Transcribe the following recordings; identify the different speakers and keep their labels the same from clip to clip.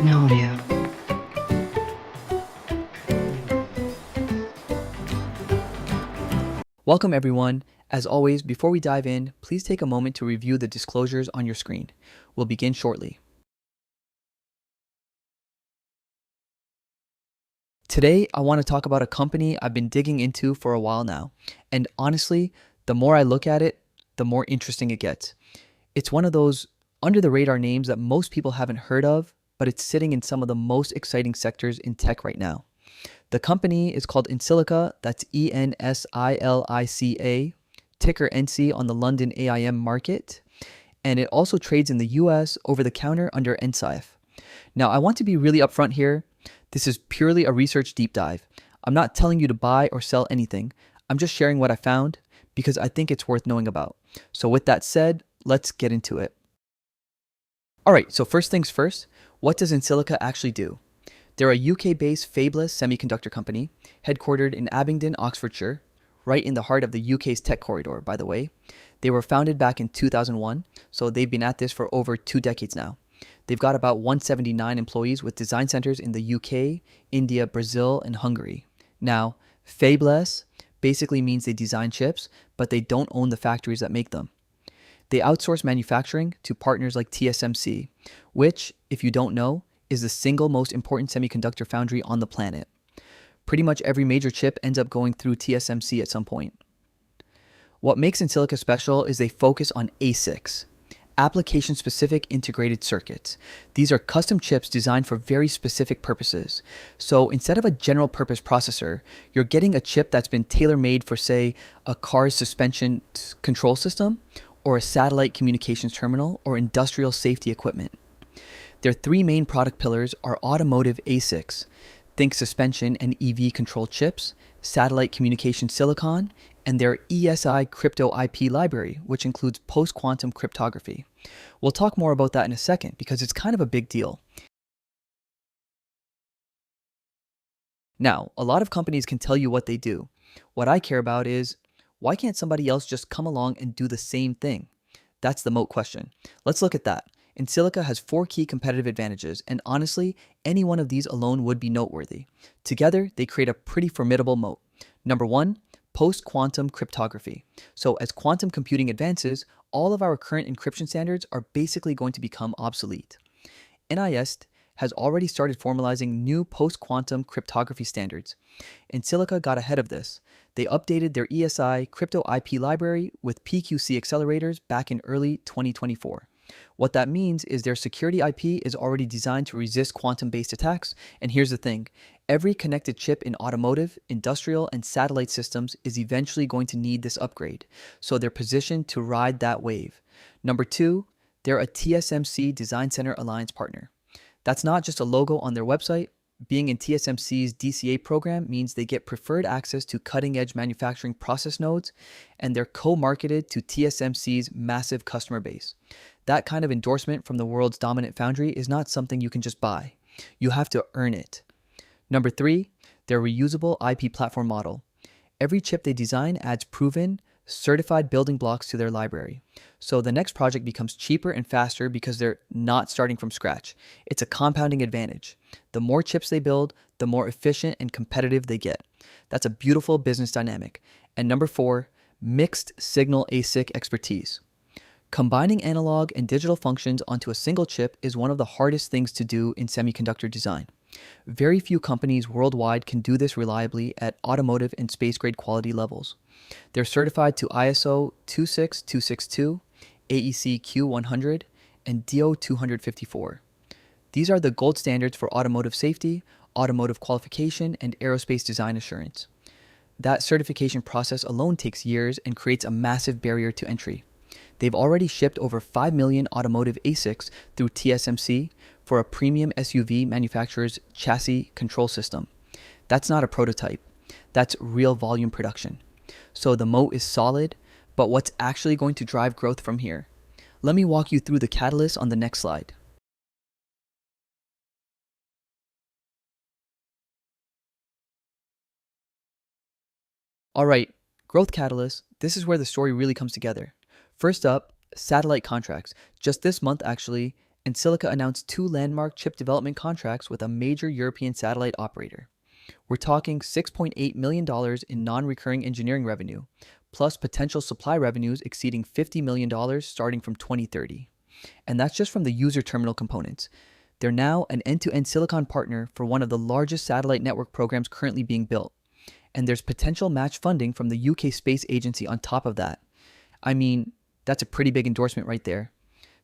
Speaker 1: No audio.
Speaker 2: Welcome everyone. As always, before we dive in, please take a moment to review the disclosures on your screen. We'll begin shortly. Today, I want to talk about a company I've been digging into for a while now. And honestly, the more I look at it, the more interesting it gets. It's one of those under the radar names that most people haven't heard of, but it's sitting in some of the most exciting sectors in tech right now. The company is called Ensilica, that's Ensilica, ticker NC on the London AIM market, and it also trades in the US over the counter under NSIF. Now, I want to be really upfront here. This is purely a research deep dive. I'm not telling you to buy or sell anything. I'm just sharing what I found because I think it's worth knowing about. So with that said, let's get into it. All right, so first things first, what does Ensilica actually do? They're a UK-based fabless semiconductor company, headquartered in Abingdon, Oxfordshire, right in the heart of the UK's tech corridor, by the way. They were founded back in 2001, so they've been at this for over 2 decades now. They've got about 179 employees with design centers in the UK, India, Brazil, and Hungary. Now, fabless basically means they design chips, but they don't own the factories that make them. They outsource manufacturing to partners like TSMC, which, if you don't know, is the single most important semiconductor foundry on the planet. Pretty much every major chip ends up going through TSMC at some point. What makes Ensilica special is they focus on ASICs, application-specific integrated circuits. These are custom chips designed for very specific purposes. So instead of a general-purpose processor, you're getting a chip that's been tailor-made for, say, a car's suspension control system, or a satellite communications terminal, or industrial safety equipment. Their 3 main product pillars are automotive ASICs, think suspension and EV control chips, satellite communication silicon, and their ESI crypto IP library, which includes post-quantum cryptography. We'll talk more about that in a second because it's kind of a big deal. Now, a lot of companies can tell you what they do. What I care about is, why can't somebody else just come along and do the same thing? That's the moat question. Let's look at that. Ensilica has 4 key competitive advantages, and honestly, any one of these alone would be noteworthy. Together, they create a pretty formidable moat. Number 1, post-quantum cryptography. So as quantum computing advances, all of our current encryption standards are basically going to become obsolete. NIST has already started formalizing new post-quantum cryptography standards. Ensilica got ahead of this. They updated their ESI crypto IP library with PQC accelerators back in early 2024. What that means is their security IP is already designed to resist quantum-based attacks, and here's the thing. Every connected chip in automotive, industrial, and satellite systems is eventually going to need this upgrade, so they're positioned to ride that wave. Number 2, they're a TSMC Design Center Alliance partner. That's not just a logo on their website. Being in TSMC's DCA program means they get preferred access to cutting-edge manufacturing process nodes, and they're co-marketed to TSMC's massive customer base. That kind of endorsement from the world's dominant foundry is not something you can just buy. You have to earn it. Number 3, their reusable IP platform model. Every chip they design adds proven, certified building blocks to their library. So the next project becomes cheaper and faster because they're not starting from scratch. It's a compounding advantage. The more chips they build, the more efficient and competitive they get. That's a beautiful business dynamic. And number 4, mixed signal ASIC expertise. Combining analog and digital functions onto a single chip is one of the hardest things to do in semiconductor design. Very few companies worldwide can do this reliably at automotive and space-grade quality levels. They're certified to ISO 26262, AEC Q100, and DO 254. These are the gold standards for automotive safety, automotive qualification, and aerospace design assurance. That certification process alone takes years and creates a massive barrier to entry. They've already shipped over 5 million automotive ASICs through TSMC for a premium SUV manufacturer's chassis control system. That's not a prototype. That's real volume production. So the moat is solid, but what's actually going to drive growth from here? Let me walk you through the catalyst on the next slide. All right, growth catalyst, this is where the story really comes together. First up, satellite contracts. Just this month, actually, Ensilica announced 2 landmark chip development contracts with a major European satellite operator. We're talking $6.8 million in non-recurring engineering revenue, plus potential supply revenues exceeding $50 million starting from 2030. And that's just from the user terminal components. They're now an end-to-end silicon partner for one of the largest satellite network programs currently being built. And there's potential match funding from the UK Space Agency on top of that. I mean, that's a pretty big endorsement right there.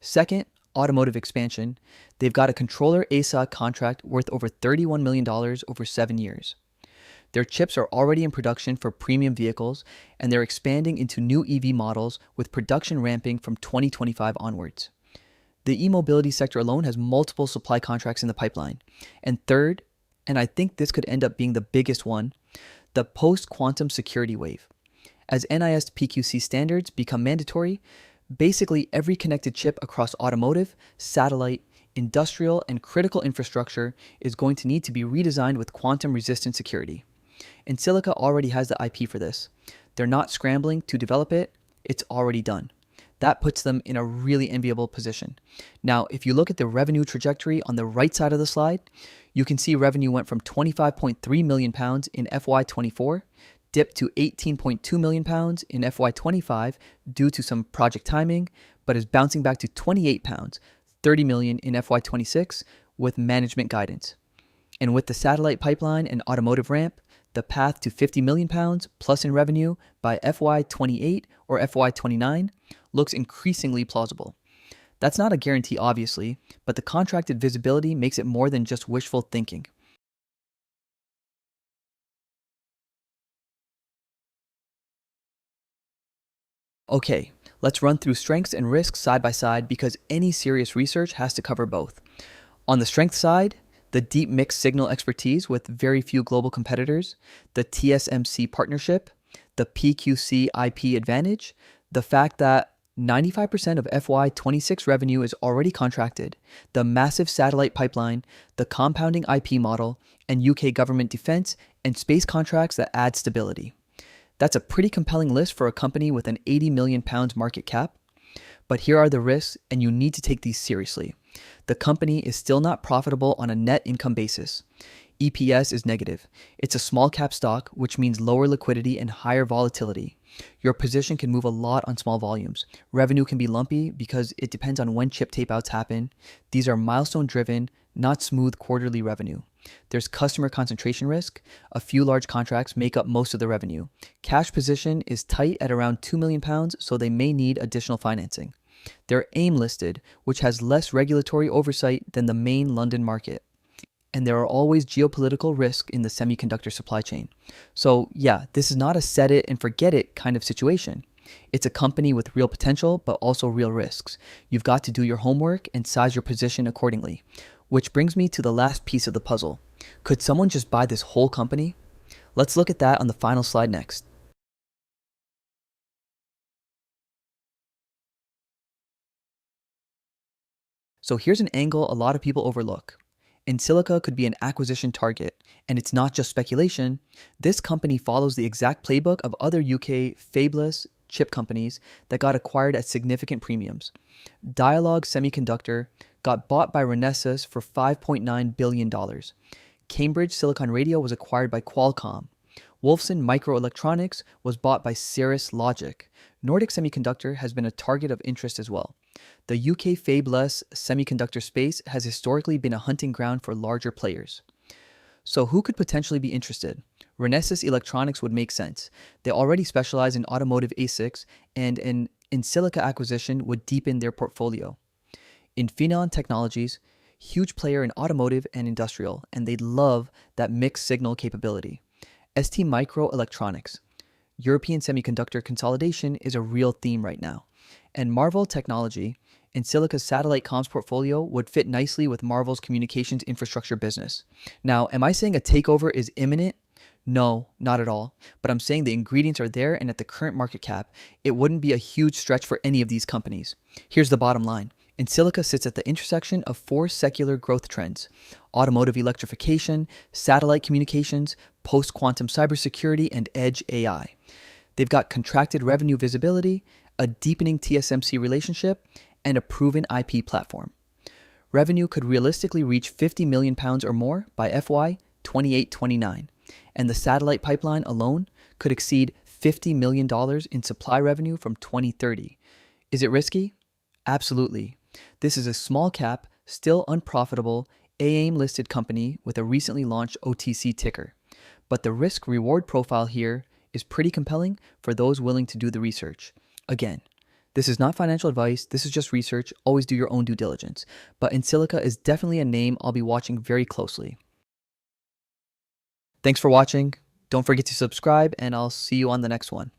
Speaker 2: Second, automotive expansion. They've got a controller ASA contract worth over $31 million over 7 years. Their chips are already in production for premium vehicles, and they're expanding into new EV models with production ramping from 2025 onwards. The e-mobility sector alone has multiple supply contracts in the pipeline. And third, and I think this could end up being the biggest one, the post-quantum security wave. As NIST PQC standards become mandatory, basically every connected chip across automotive, satellite, industrial, and critical infrastructure is going to need to be redesigned with quantum-resistant security. Ensilica already has the IP for this. They're not scrambling to develop it, it's already done. That puts them in a really enviable position. Now, if you look at the revenue trajectory on the right side of the slide, you can see revenue went from £25.3 million in FY24, dipped to £18.2 million in FY25 due to some project timing, but is bouncing back to £28, £30 million in FY26 with management guidance. And with the satellite pipeline and automotive ramp, the path to £50 million plus in revenue by FY28 or FY29 looks increasingly plausible. That's not a guarantee, obviously, but the contracted visibility makes it more than just wishful thinking. Okay, let's run through strengths and risks side by side because any serious research has to cover both. On the strength side, the deep mixed signal expertise with very few global competitors, the TSMC partnership, the PQC IP advantage, the fact that 95% of FY26 revenue is already contracted, the massive satellite pipeline, the compounding IP model, and UK government defense and space contracts that add stability. That's a pretty compelling list for a company with an £80 million market cap. But here are the risks, and you need to take these seriously. The company is still not profitable on a net income basis. EPS is negative. It's a small cap stock, which means lower liquidity and higher volatility. Your position can move a lot on small volumes. Revenue can be lumpy because it depends on when chip tapeouts happen. These are milestone driven, not smooth quarterly revenue. There's customer concentration risk. A few large contracts make up most of the revenue. Cash position is tight at around £2 million, so they may need additional financing. They're AIM listed, which has less regulatory oversight than the main London market. And there are always geopolitical risks in the semiconductor supply chain. So yeah, this is not a set it and forget it kind of situation. It's a company with real potential, but also real risks. You've got to do your homework and size your position accordingly. Which brings me to the last piece of the puzzle. Could someone just buy this whole company? Let's look at that on the final slide next. So here's an angle a lot of people overlook. Ensilica could be an acquisition target, and it's not just speculation. This company follows the exact playbook of other UK fabless chip companies that got acquired at significant premiums. Dialog Semiconductor got bought by Renesas for $5.9 billion. Cambridge Silicon Radio was acquired by Qualcomm. Wolfson Microelectronics was bought by Cirrus Logic. Nordic Semiconductor has been a target of interest as well. The UK fabless semiconductor space has historically been a hunting ground for larger players. So who could potentially be interested? Renesas Electronics would make sense. They already specialize in automotive ASICs, and an Ensilica acquisition would deepen their portfolio. Infineon Technologies, huge player in automotive and industrial, and they'd love that mixed signal capability. STMicroelectronics. European semiconductor consolidation is a real theme right now. And Marvell Technology, Ensilica's satellite comms portfolio would fit nicely with Marvell's communications infrastructure business. Now, am I saying a takeover is imminent? No, not at all. But I'm saying the ingredients are there, and at the current market cap, it wouldn't be a huge stretch for any of these companies. Here's the bottom line. Ensilica sits at the intersection of 4 secular growth trends: automotive electrification, satellite communications, post-quantum cybersecurity, and edge AI. They've got contracted revenue visibility, a deepening TSMC relationship, and a proven IP platform. Revenue could realistically reach 50 million pounds or more by FY 28-29, and the satellite pipeline alone could exceed $50 million in supply revenue from 2030. Is it risky? Absolutely. This is a small cap, still unprofitable, AIM-listed company with a recently launched OTC ticker. But the risk-reward profile here is pretty compelling for those willing to do the research. Again, this is not financial advice, this is just research, always do your own due diligence. But EnSilica is definitely a name I'll be watching very closely. Thanks for watching, don't forget to subscribe, and I'll see you on the next one.